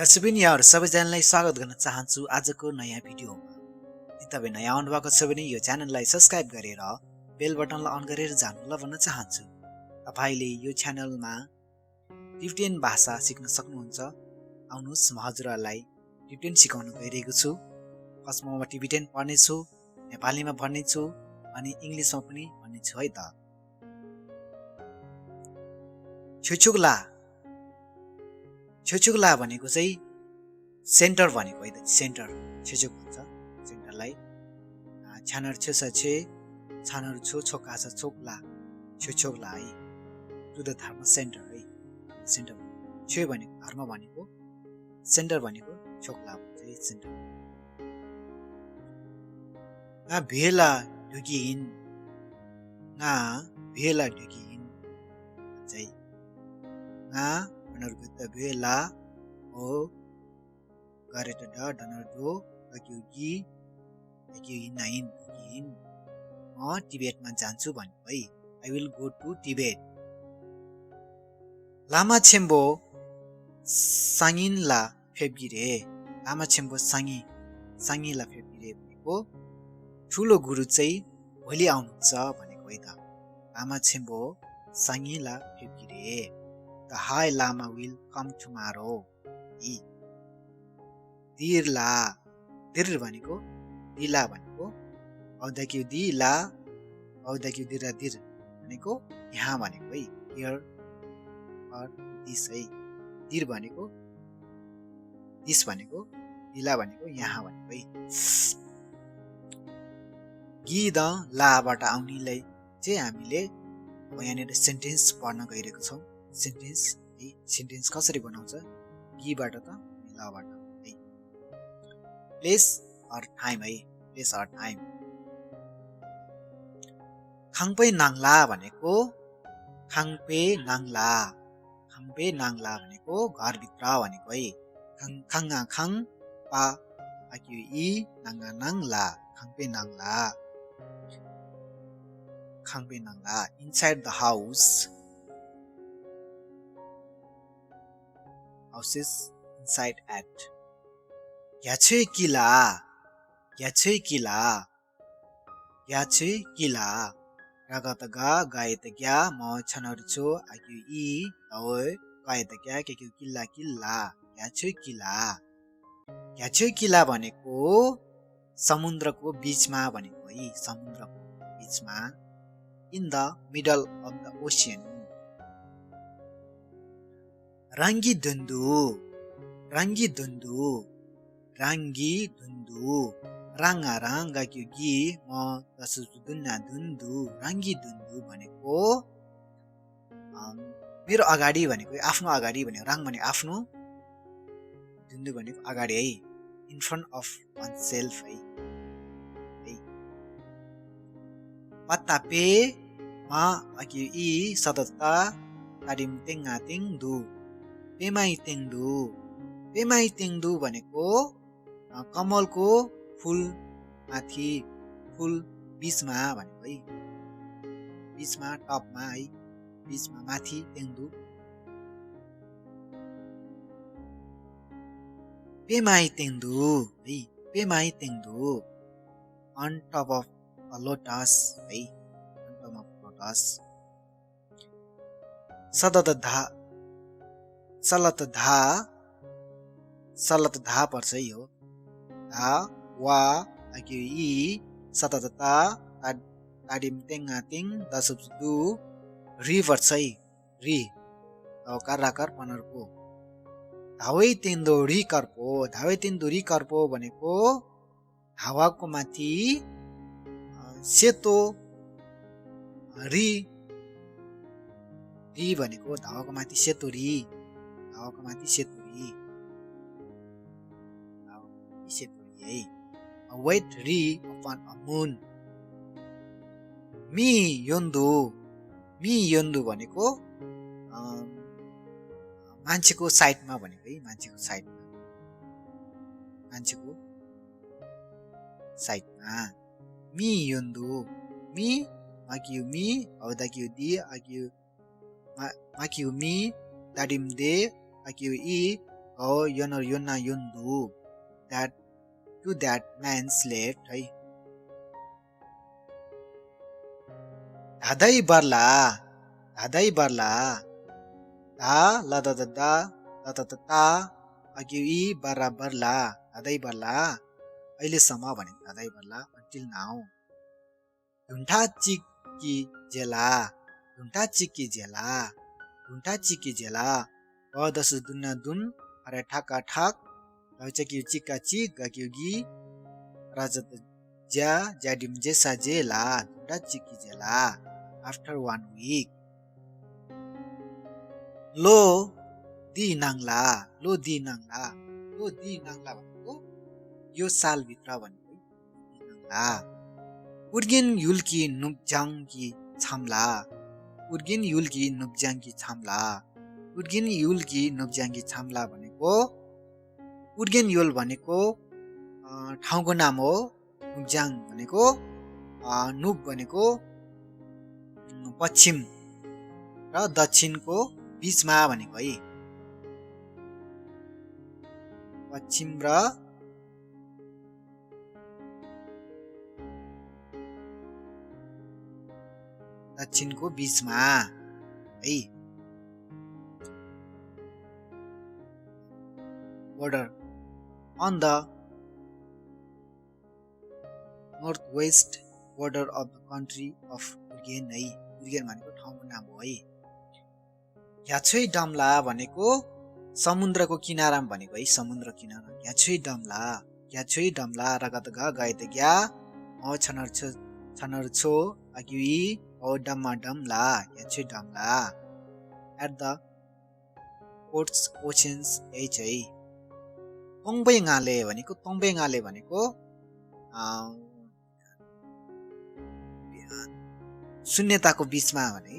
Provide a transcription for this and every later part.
दर्शकबिन यहाँहरु सबैजनालाई स्वागत गर्न चाहन्छु आजको नयाँ भिडियोमा। यदि तपाईं नयाँ आउनु भएको छ भने यो च्यानललाई सब्स्क्राइब गरेर बेल बटनलाई अन गरेर जानुहोला भन्न चाहन्छु। तपाईले यो च्यानलमा टिबेटन भाषा सिक्न सक्नुहुन्छ। आउनुस् म हजुरहरुलाई टिबेटन सिकाउन गइरहेको छु। फर्स्टमा म टिबेटन पढ्ने छु, नेपालीमा भन्ने छु अनि इंग्लिशमा पनि भन्ने छु है त। छुचुगला छुचुगला भनेको चाहिँ सेन्टर भनेको है त। सेन्टर छुचुक भन्छ सेन्टरलाई। छानर छु छे छानर छु छोका छ छोकला छुचुगला है। टु द धर्म सेन्टर है। सेन्टर छु भनेको धर्म भनेको, सेन्टर भनेको छोकला भन्छ है सेन्टर। ना भेला ढुकिइन ना भेला ढुकिइन चाहिँ ना नर्गत भेला ओ गरेट ड डनर्दो गक्युगी गक्युगी नाइन इन म टिबेटमा जान्छु भन्नु है। I will go to Tibet. लामा छेम्बो साङिन ला फेब्गिरे लामा छेम्बो साङी ला फेब्गिरे भनेको ठुलो गुरु चाहिँ भोलि आउनुहुन्छ भनेको है त। लामा छेम्बो साङी ला फेब्गिरे The High Lama will come tomorrow. दिरला दिर भनेको दिला भनेको औदक्यु दिला औदक्यु दिरा दिर भनेको यहाँ भनेको है। हियर और दिस है। दिर भनेको दिस भनेको दिला भनेको यहाँ भनेको है। गिद लाबाट आउनेलाई चाहिँ हामीले यहाँनिर सेन्टेन्स पढ्न गइरहेको छौँ। सेन्टेन्स कसरी बनाउँछ गिबाट त लाबाट है। प्लेस अर टाइम है। Place or time. खाङपे नाङला भनेको खाङपे नाङला भनेको घरभित्र भनेको है। खाङा खाङ पा आक्यु इ नाङा नाङला खाङपे नाङला inside the house houses inside at याचे किला रागत गा गायत ग्या म छनरु छु आक्यु इ ओय गायत ग्या केक्यु किल्ला याचे किला भनेको समुद्रको बीचमा भनेको है। समुद्रको बीचमा in the middle of the ocean. राङ्गी धुन्दु राङा राङ्गा क्युगी म दसु दुन्ना धुन्दु राङ्गी धुन्दु भनेको मेरो अगाडि भनेको आफ्नो अगाडि भनेको राङ भनेको आफ्नो धुन्दु भनेको अगाडि है। In front of one self है। पत्ता पे मा आक्यु इ सदता ताडिम तेङा तेङदु पेमाई तेङदु भनेको कमलको फूल माथि फूल बीचमा भनेको है। बीचमा टपमा है। बीचमा माथि तेङदु पेमाई तेङदु on top of a lotus है। on top of lotus। सलत धा पर्छ यो धा वा आक्यु इ सतता ताडिम तेङा तेङ दसुदु रि पर्छ है। रि कराकर पनरको धावै तेन्दो रि कर्पो भनेको हावाको माथि सेतो रि भनेको धावाको माथि सेतो रि है। White ri upon a moon। मी योन्दु भनेको मान्छेको साइडमा भनेको है। मान्छेको साइडमा मी योन्दु मी माक्यु मी औदाक्यु दि आक्यु माक्यु मी ताडिम दे आक्यु इ योनर योना योन्दु that to that man's left है धादै बर्ला धा ला दा दा दा ता अघि इ बराबर ला धादै बर्ला अहिलेसम्म भने धादै बर्ला until now ढुन्ठा चिकी जेला दस दुना दुन अरे ठाका ठाक चकी चिका चिक गकी राजत ज्या ज्याडिम जेसा जेला ढुन्ठा चिकी जेला after 1 week लो दी नाङ्ला भनेको यो साल भित्र भनेको नाङ्ला उर्गिन युल्की नुब्जाङ्गी छाम्ला भनेको उर्गेन युल भनेको ठाउँको नाम हो नुब्जाङ भनेको नुब भनेको पश्चिम र दक्षिणको बीचमा भनेको है पश्चिम र दक्षिणको बीचमा है border on the northwest border of the country of Urgen है उर्गेन भनेको ठाउँको नाम हो है याछुई डमला भनेको समुद्रको किनारामा भनेको है समुद्र किनारा याछुई डमला रगत गए त ग्या म छनर छो अघि ओ डम्मा डमला याछुई डमला at the ports oceans h है तोङबे गाले भनेको शून्यताको बीचमा भने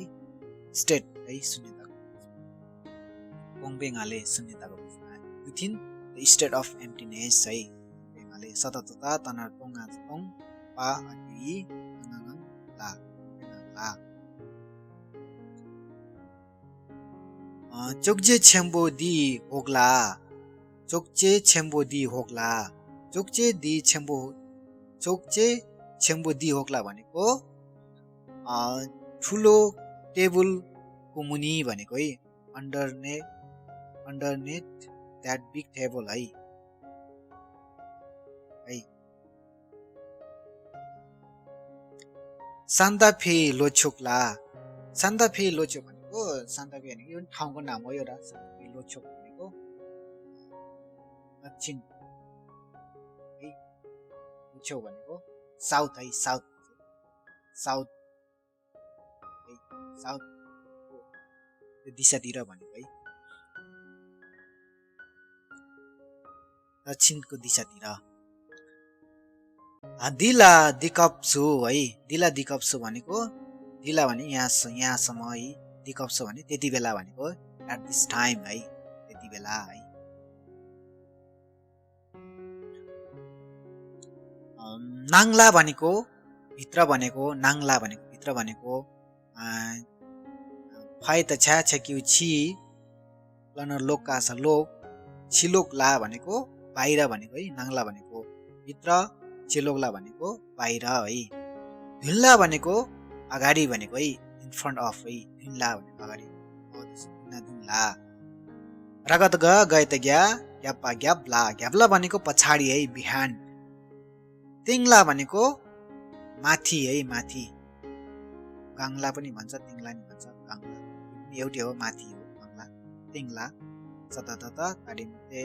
स्टेट है शून्यताको तोङबे गाले शून्यताको बीचमा within the state of emptiness है बेगाले सततता तनार तोङा तोङ पा अघि नङङ ला चोक्जे छेम्बो दी होग्ला चोक्चे छेम्बो दी होग्ला भनेको ठुलो टेबलको मुनि भनेको है underneath that big table है सान्दाफे लोछोक भनेको सान्दाफे भनेको यो ठाउँको नाम हो एउटा सान्दाफे लोछोक भनेको दक्षिण है लोछोक भनेको साउथ है साउथ दिशातिर भनेको है दक्षिणको दिशातिर दिला दिकप्सु भनेको दिला भने यहाँसम्म है दिकप्सु भने त्यति बेला भनेको एट दिस टाइम है त्यति बेला है नाङ्ला भनेको भित्र भनेको फाइ त छ्या छ्याक्यु छि लनर लोकका छ लोक छिलोक ला भनेको बाहिर भनेको है नाङ्ला भनेको भित्र छिलोकला भनेको बाहिर है ढुल्ला भनेको अगाडि भनेको है इन फ्रन्ट अफ है ढुल्ला भनेको अगाडि ढुल्ला रगत गए त ग्या ग्याप्ला भनेको पछाडि है बिहाइन्ड तिङला भनेको माथि है माथि गाङ्ला पनि भन्छ तिङला नि भन्छ गाङ्ला एउटै हो माथि हो गाङ्ला तिङला सततत काडिमते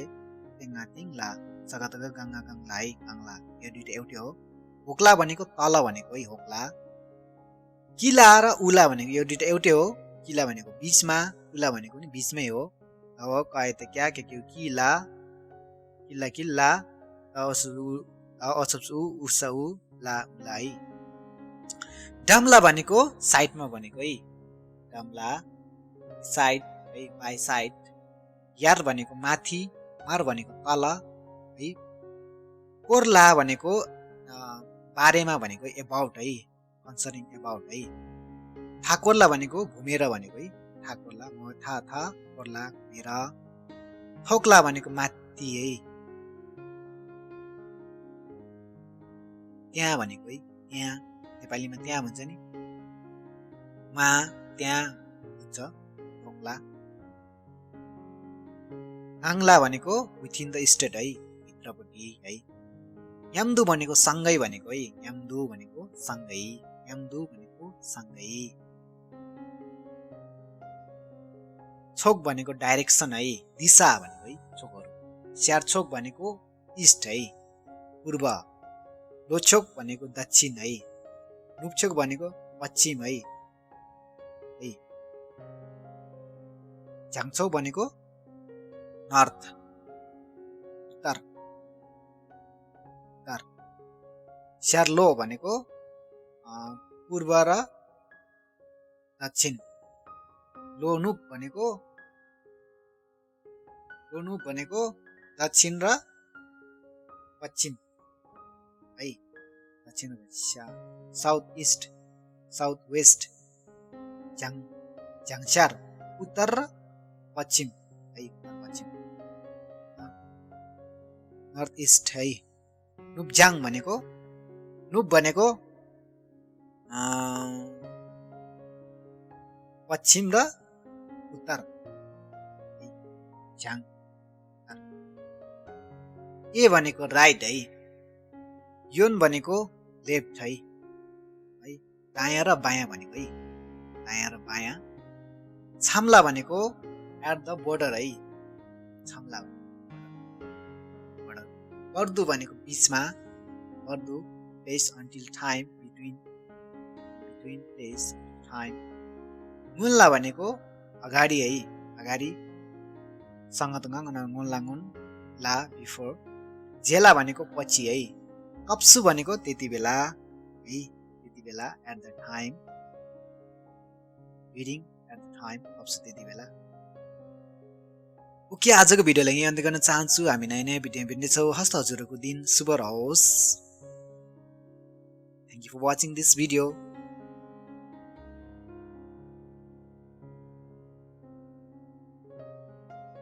तिङा तिङला सगतग गङ्गा गङ्ला है गाङ्ला यो दुईटा एउटै हो होक्ला भनेको तल भनेको है होक्ला किला र उला भनेको यो दुईटा एउटै हो किला भनेको बीचमा उला भनेको नि बीचमै हो अब कहे त क्या के किला किल्ला असु उसा उ ला है डमला भनेको साइडमा भनेको है डमला साइड है बाई साइड यार भनेको माथि मार भनेको तल है कोर्ला भनेको बारेमा भनेको एबाउट है कन्सर्निङ एबाउट है ठाकोर्ला भनेको घुमेर भनेको है ठाकोर्ला म था कोर्ला घुमेर थोक्ला भनेको माथि है, त्यहाँ भनेको है, त्यहाँ नेपालीमा त्यहाँ भन्छ नि, मा त्यहाँ हुन्छ थोक्ला। आङ्ला भनेको विथिन द स्टेट है, भित्रपट्टि है। याम्दु भनेको सँगै भनेको है, याम्दु भनेको सँगै, याम्दु भनेको सँगै। छोक भनेको डाइरेक्सन है, दिशा भनेको है छोकहरू। स्यारछोक भनेको इस्ट है, पूर्व। लोछोक भनेको दक्षिण है, नुप्छोक भनेको पश्चिम है। झाङछोक भनेको नर्थ, उत्तर। स्यार्लो भनेको पूर्व र दक्षिण। लोनुप भनेको दक्षिण र पश्चिम है, दक्षिण साउथ इस्ट, साउथ वेस्ट। झाङस्यार उत्तर र पश्चिम है, पश्चिम नर्थ इस्ट है। नुपझाङ भनेको, नुप भनेको पश्चिम र उत्तर, झाङ। ए भनेको राइट है, योन भनेको लेफ्ट है, दायाँ र बायाँ भनेको है, दायाँ र बायाँ। छाम्ला भनेको एट द बोर्डर है, छाम्ला बोर्डर। पर्दु भनेको बिचमा, पर्दु place until time, between place time. मुल्ला भनेको अगाडि है, अगाडि, सँगतगाङ मुल्लाङ्गुन ला बिफोर। झेला भनेको पछि है, कप्सु भनेको त्यति बेला है, त्यति बेला at the time, reading at the time, कप्सु त्यति बेला। ओके, आजको भिडियोलाई यही अन्त्य गर्न चाहन्छु। हामी नयाँ नयाँ भिडियो भेट्नेछौँ। हस्त हजुरहरूको दिन शुभ रहोस्। Thank you for watching this video.